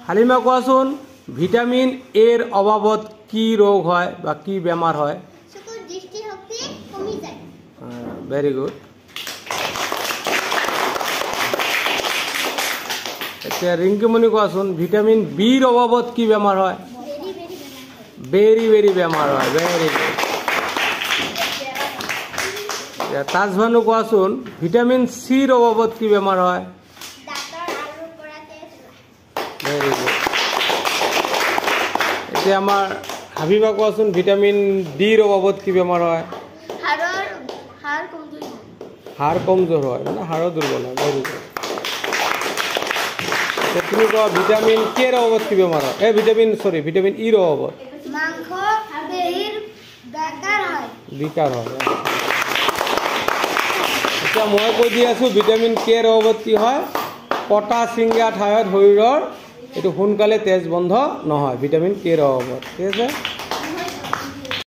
হালিমা কোৱাচোন ভিটামিন এৰ অভাৱত কি ৰোগ হয় বা কি বেমাৰ হয়? চকুৰ দৃষ্টিশক্তি কমি যায়। Very good. এতিয়া ৰিংকুমণি কোৱাচোন ভিটামিন বিৰ অভাৱত কি বেমাৰ হয়? বেৰি বেমাৰ হয়। Very good. তাজভানু কোৱাচোন ভিটামিন চিৰ অভাৱত কি বেমাৰ হয়? Very good. এতিয়া আমাৰ হাবিবা কোৱাচোন ভিটামিন ডিৰ অভাৱত কি বেমাৰ হয়? হাড় কমজোৰ হয়, মানে হাড়ৰ দুৰ্বল হয়। Very good. তুমি কোৱা ভিটামিন কেৰ অভাৱত কি বেমাৰ হয়? ভিটামিন ইৰ অভাৱত বিকাৰ হয়। এতিয়া মই কৈ দি আছোঁ ভিটামিন কেৰ অভাৱত কি হয়? পটা ছিঙা ঠাইত শৰীৰৰ এইটো সোনকালে তেজ বন্ধ নহয়, ভিটামিন কেৰ অভাৱত। ঠিক আছে।